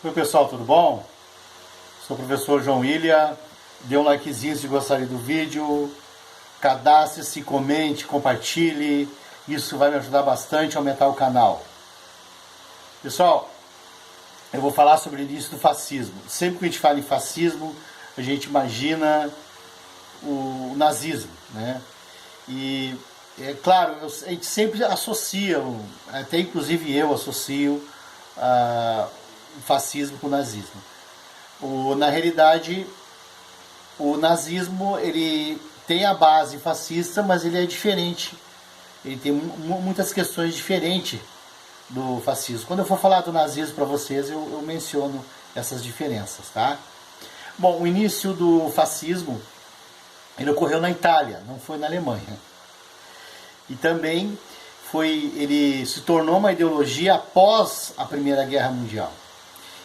Oi pessoal, tudo bom? Sou o professor João William. Dê um likezinho se gostaria do vídeo, cadastre-se, comente, compartilhe. Isso vai me ajudar bastante a aumentar o canal. Pessoal, eu vou falar sobre o início do fascismo. Sempre que a gente fala em fascismo, a gente imagina o nazismo, né? E é claro, a gente sempre associa, até inclusive eu associo o fascismo com o nazismo. Na realidade, o nazismo ele tem a base fascista, mas ele é diferente. Ele tem muitas questões diferentes do fascismo. Quando eu for falar do nazismo para vocês, eu menciono essas diferenças, tá? Bom, o início do fascismo ele ocorreu na Itália, não foi na Alemanha. E também ele se tornou uma ideologia após a Primeira Guerra Mundial.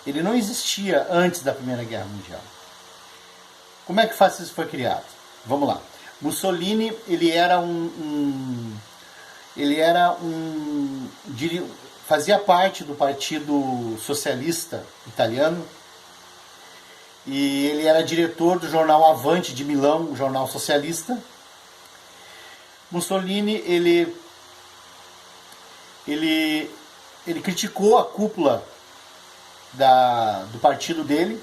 Ele não existia antes da Primeira Guerra Mundial. Como é que o fascismo foi criado? Vamos lá. Mussolini, fazia parte do Partido Socialista Italiano e ele era diretor do jornal Avante de Milão, o jornal socialista. Mussolini, ele criticou a cúpula do partido dele,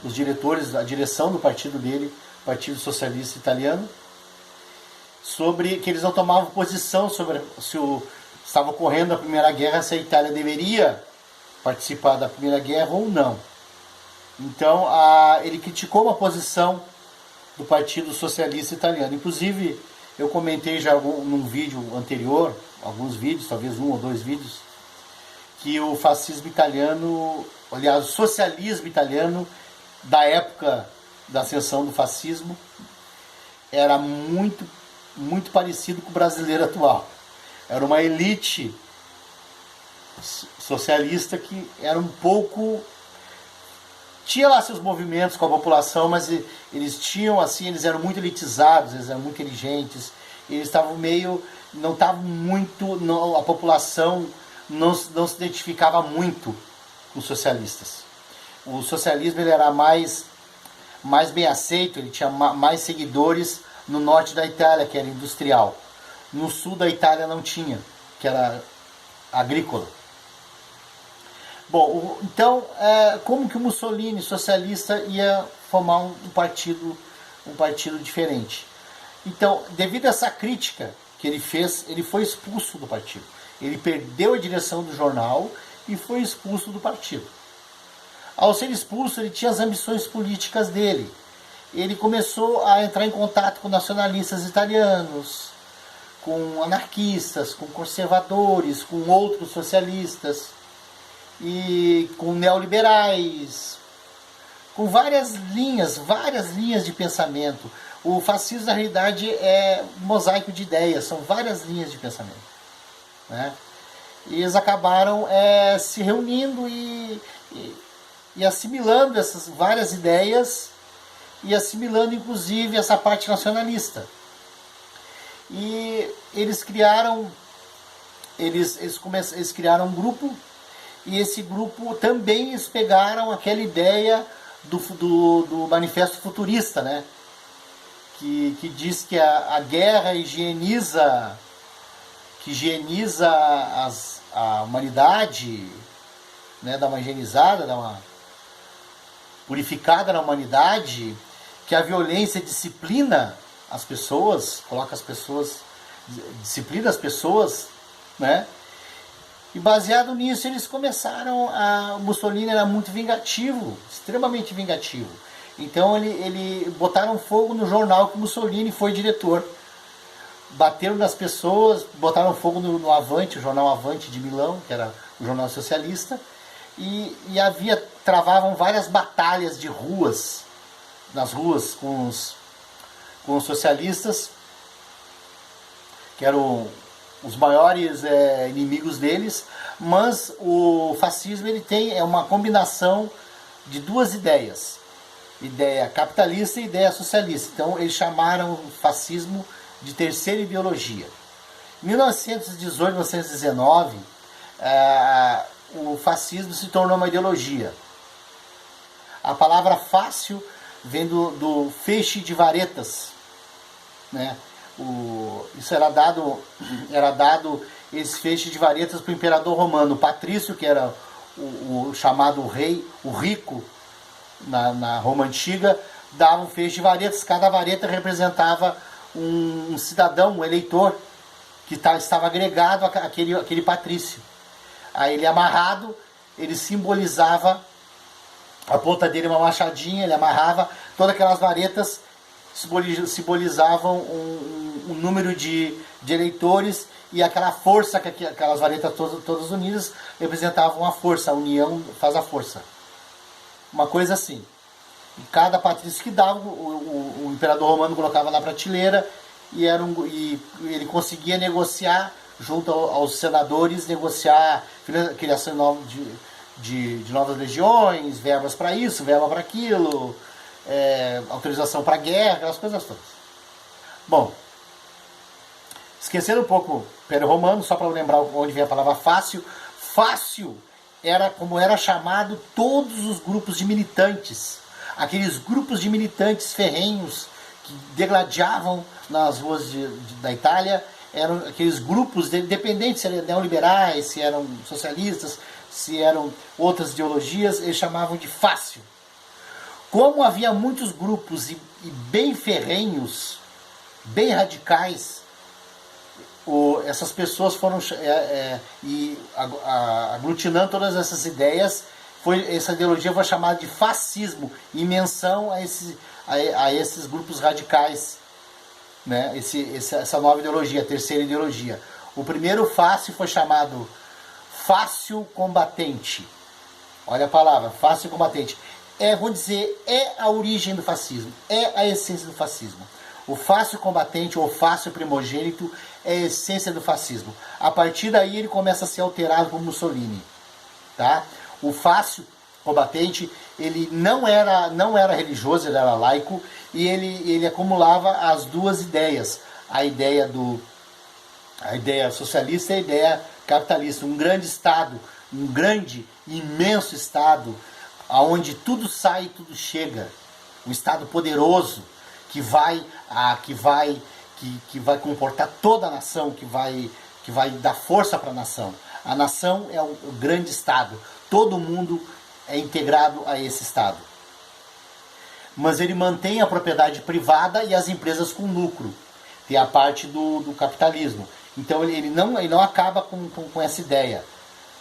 os diretores, a direção do partido dele, Partido Socialista Italiano, sobre que eles não tomavam posição sobre se estava ocorrendo a Primeira Guerra, se a Itália deveria participar da Primeira Guerra ou não. Então, ele criticou uma posição do Partido Socialista Italiano. Inclusive, eu comentei já num vídeo anterior, alguns vídeos, talvez 1 ou 2 vídeos, que o fascismo italiano, aliás, o socialismo italiano da época da ascensão do fascismo era muito, muito parecido com o brasileiro atual. Era uma elite socialista que era um pouco... Tinha lá seus movimentos com a população, mas eles tinham assim, eles eram muito elitizados, eles eram muito inteligentes, eles estavam meio... não estavam muito... a população não se identificava muito com os socialistas. O socialismo ele era mais bem aceito, ele tinha mais seguidores no norte da Itália, que era industrial. No sul da Itália não tinha, que era agrícola. Bom, então, como que o Mussolini, socialista, ia formar um partido diferente? Então, devido a essa crítica que ele fez, ele foi expulso do partido. Ele perdeu a direção do jornal e foi expulso do partido. Ao ser expulso, ele tinha as ambições políticas dele. Ele começou a entrar em contato com nacionalistas italianos, com anarquistas, com conservadores, com outros socialistas, e com neoliberais, com várias linhas de pensamento. O fascismo, na realidade, é um mosaico de ideias, são várias linhas de pensamento, né? E eles acabaram se reunindo e assimilando essas várias ideias e assimilando, inclusive, essa parte nacionalista. E eles criaram um grupo. E esse grupo também eles pegaram aquela ideia do manifesto futurista, né? Que diz que a guerra higieniza a humanidade, né? Dá uma higienizada, dá uma purificada na humanidade, que a violência disciplina as pessoas, disciplina as pessoas, né? E baseado nisso, eles começaram o Mussolini era muito vingativo, extremamente vingativo. Então ele botaram fogo no jornal que Mussolini foi diretor. Bateram nas pessoas, botaram fogo no Avante, o jornal Avante de Milão, que era o jornal socialista, e travavam várias batalhas de ruas, nas ruas com os socialistas, que eram os maiores inimigos deles, mas o fascismo ele tem uma combinação de duas ideias, ideia capitalista e ideia socialista. Então eles chamaram o fascismo de terceira ideologia. Em 1918, 1919, o fascismo se tornou uma ideologia. A palavra fácil vem do feixe de varetas, né? Isso era dado esse feixe de varetas para o imperador romano. O patrício, que era o chamado rei, o rico na Roma antiga, dava um feixe de varetas. Cada vareta representava um cidadão, um eleitor, que estava agregado àquele patrício. Aí ele amarrado, ele simbolizava, a ponta dele uma machadinha, ele amarrava, todas aquelas varetas simbolizavam um número de eleitores, e aquela força, aquelas varetas todas unidas, representavam a força, a união faz a força. Uma coisa assim. E cada patrício que dava, o imperador romano colocava na prateleira, e ele conseguia negociar junto aos senadores, negociar criação de novas legiões, verbas para isso, verba para aquilo, autorização para guerra, aquelas coisas todas. Bom, esquecendo um pouco o Império Romano, só para lembrar onde vem a palavra fácil. Fácil era como era chamado todos os grupos de militantes. Aqueles grupos de militantes ferrenhos que degladiavam nas ruas da Itália, eram aqueles grupos independentes, se eram neoliberais, se eram socialistas, se eram outras ideologias, eles chamavam de fácil. Como havia muitos grupos e bem ferrenhos, bem radicais, essas pessoas foram aglutinando todas essas ideias, essa ideologia foi chamada de fascismo, em menção a esses grupos radicais, né? Essa nova ideologia, a terceira ideologia. O primeiro fácil foi chamado fácil combatente. Olha a palavra, fácil combatente. Vamos dizer, é a origem do fascismo, é a essência do fascismo. O fácil combatente ou fácil primogênito é a essência do fascismo. A partir daí ele começa a ser alterado por Mussolini, tá? O fácil combatente, ele não era religioso, ele era laico, e ele acumulava as duas ideias, a ideia socialista e a ideia capitalista. Um grande Estado, um grande, imenso Estado, onde tudo sai e tudo chega. Um Estado poderoso, que vai comportar toda a nação, que vai dar força para a nação. A nação é o grande Estado. Todo mundo é integrado a esse Estado. Mas ele mantém a propriedade privada e as empresas com lucro. Tem a parte do capitalismo. Então ele não acaba com essa ideia.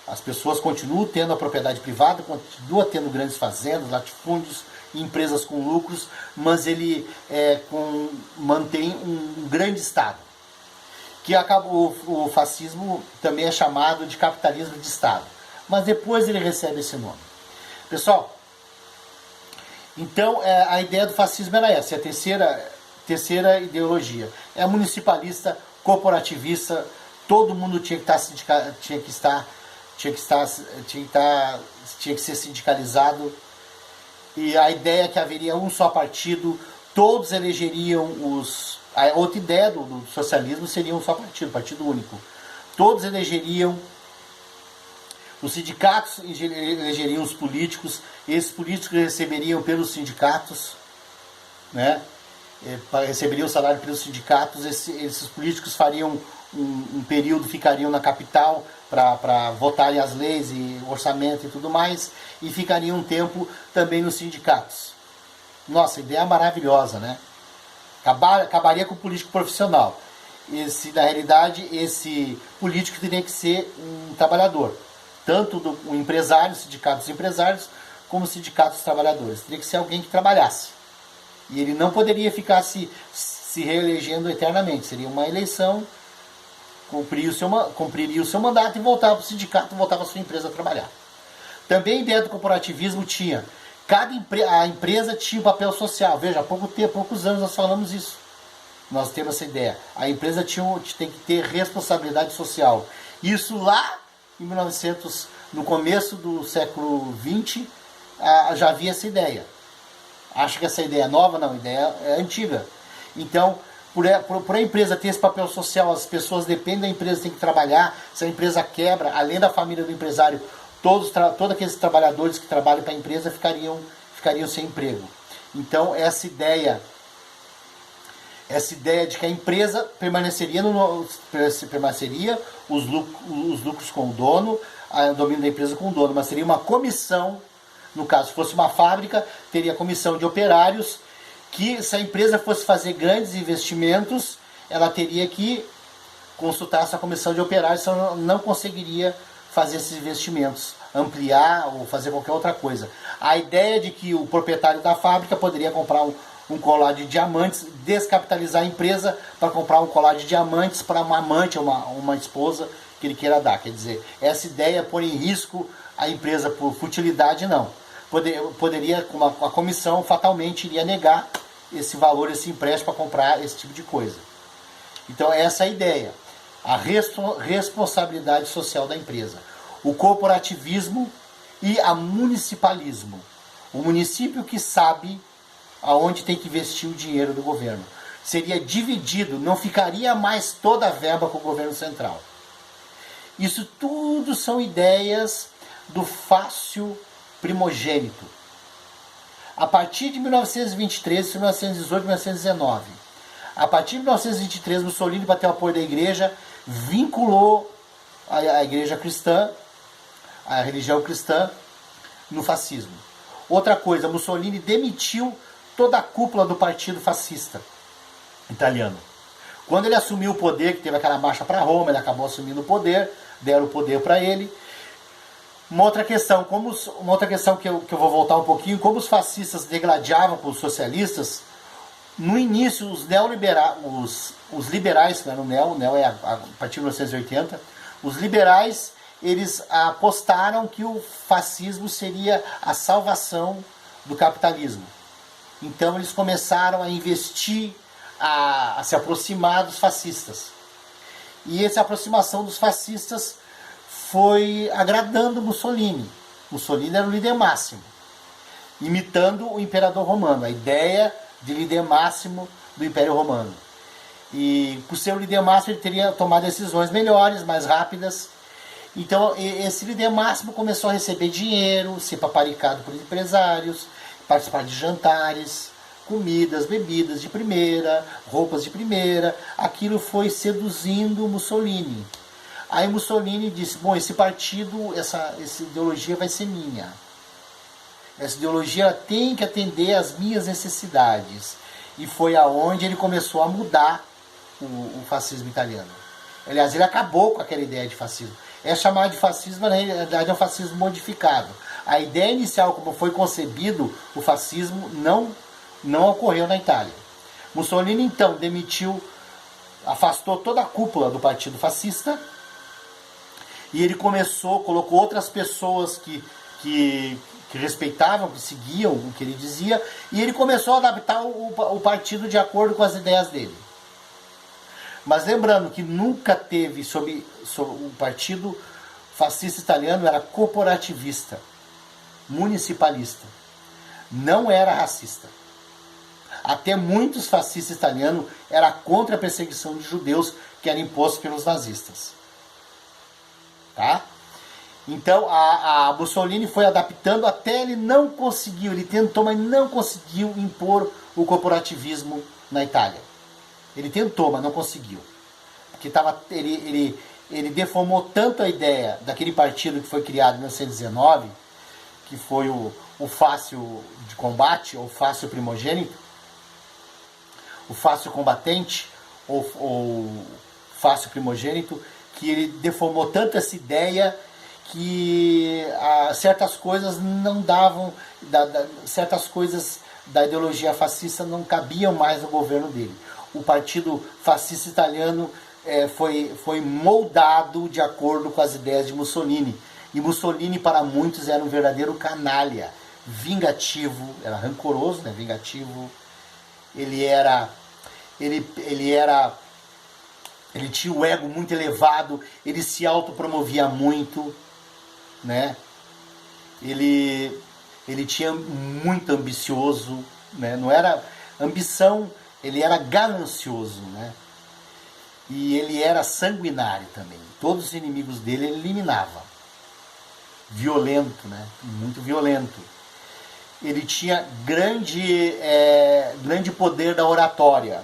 As pessoas continuam tendo a propriedade privada, continuam tendo grandes fazendas, latifúndios, empresas com lucros, mas ele mantém um grande Estado. O fascismo também é chamado de capitalismo de Estado. Mas depois ele recebe esse nome. Pessoal, então a ideia do fascismo era essa, a terceira ideologia. É municipalista, corporativista, todo mundo tinha que ser sindicalizado. E a ideia é que haveria um só partido, todos elegeriam a outra ideia do socialismo seria um só partido, partido único. Todos elegeriam, os sindicatos elegeriam os políticos, esses políticos receberiam pelos sindicatos, né? Receberiam o salário pelos sindicatos, esses políticos fariam um período, ficariam na capital para votarem as leis e orçamento e tudo mais, e ficariam um tempo também nos sindicatos. Nossa, ideia maravilhosa, né? Acabaria com o político profissional. Na realidade, esse político teria que ser um trabalhador. Tanto um empresário, sindicatos empresários, como sindicatos trabalhadores. Teria que ser alguém que trabalhasse. E ele não poderia ficar se reelegendo eternamente. Seria uma eleição, cumpriria o seu mandato e voltava para o sindicato, voltava para a sua empresa a trabalhar. Também a ideia do corporativismo tinha, a empresa tinha um papel social. Veja, há poucos anos nós falamos isso. Nós temos essa ideia. A empresa tem que ter responsabilidade social. Isso lá em 1900, no começo do século XX, já havia essa ideia. Acho que essa ideia é nova? Não, a ideia é antiga. Então, por a empresa ter esse papel social, as pessoas dependem da empresa, tem que trabalhar. Se a empresa quebra, além da família do empresário, todos aqueles trabalhadores que trabalham para a empresa ficariam ficariam sem emprego. Então essa ideia de que a empresa permaneceria os lucros com o dono, o domínio da empresa com o dono, mas seria uma comissão. No caso, se fosse uma fábrica, teria comissão de operários, que se a empresa fosse fazer grandes investimentos, ela teria que consultar essa comissão de operários, senão não conseguiria fazer esses investimentos, ampliar ou fazer qualquer outra coisa. A ideia de que o proprietário da fábrica poderia comprar um colar de diamantes, descapitalizar a empresa para comprar um colar de diamantes para uma amante ou uma esposa que ele queira dar. Quer dizer, essa ideia pôr em risco a empresa por futilidade, não. Poderia, a comissão fatalmente iria negar esse valor, esse empréstimo para comprar esse tipo de coisa. Então essa é a ideia, a responsabilidade social da empresa, o corporativismo e a municipalismo. O município que sabe aonde tem que investir o dinheiro do governo. Seria dividido, não ficaria mais toda a verba com o governo central. Isso tudo são ideias do fácil primogênito. A partir de 1923, 1918, 1919, a partir de 1923, Mussolini bateu o apoio da igreja, vinculou a igreja cristã, a religião cristã, no fascismo. Outra coisa, Mussolini demitiu toda a cúpula do partido fascista italiano. Quando ele assumiu o poder, que teve aquela marcha para Roma, ele acabou assumindo o poder, deram o poder para ele. Uma outra questão que eu vou voltar um pouquinho, como os fascistas degladiavam com os socialistas. No início, os liberais, o neo é a partir de 1980, os liberais, eles apostaram que o fascismo seria a salvação do capitalismo. Então eles começaram a investir, a se aproximar dos fascistas. E essa aproximação dos fascistas foi agradando Mussolini. Mussolini era o líder máximo, imitando o imperador romano, a ideia de líder máximo do Império Romano. E por ser o líder máximo, ele teria tomado decisões melhores, mais rápidas. Então esse líder máximo começou a receber dinheiro, ser paparicado por empresários, participar de jantares, comidas, bebidas de primeira, roupas de primeira. Aquilo foi seduzindo Mussolini. Aí Mussolini disse, bom, esse partido, essa ideologia vai ser minha. Essa ideologia tem que atender às minhas necessidades. E foi aonde ele começou a mudar o fascismo italiano. Aliás, ele acabou com aquela ideia de fascismo. É chamado de fascismo, mas na realidade é um fascismo modificado. A ideia inicial, como foi concebido, o fascismo não ocorreu na Itália. Mussolini, então, afastou toda a cúpula do partido fascista, e ele colocou outras pessoas que respeitavam, que seguiam o que ele dizia, e ele começou a adaptar o partido de acordo com as ideias dele. Mas lembrando que nunca teve, sobre o partido fascista italiano, era corporativista, municipalista, não era racista. Até muitos fascistas italianos eram contra a perseguição de judeus que era imposta pelos nazistas. Tá? Então a Mussolini foi adaptando até ele não conseguiu, ele tentou, mas não conseguiu impor o corporativismo na Itália. Ele tentou, mas não conseguiu. Porque ele deformou tanto a ideia daquele partido que foi criado em 1919, que foi o fácil de combate, ou fácil primogênito, o fácil combatente, ou fácil primogênito, que ele deformou tanto essa ideia que certas coisas não davam, certas coisas da ideologia fascista não cabiam mais no governo dele. O partido fascista italiano foi moldado de acordo com as ideias de Mussolini. E Mussolini, para muitos, era um verdadeiro canalha, vingativo, era rancoroso, né? Vingativo. Ele tinha o ego muito elevado, ele se autopromovia muito, né? Ele tinha muito ambicioso, né? Não era ambição, ele era ganancioso, né? E ele era sanguinário também. Todos os inimigos dele ele eliminava. Violento, né? Muito violento. ele tinha grande poder da oratória,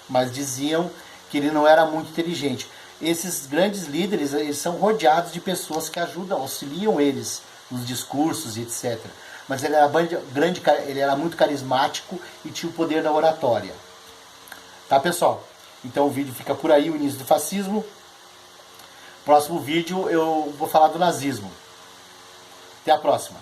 mas diziam que ele não era muito inteligente. Esses grandes líderes, eles são rodeados de pessoas que ajudam, auxiliam eles nos discursos e etc. Mas ele era muito carismático e tinha o poder da oratória. Tá, pessoal? Então o vídeo fica por aí, o início do fascismo. Próximo vídeo eu vou falar do nazismo. Até a próxima.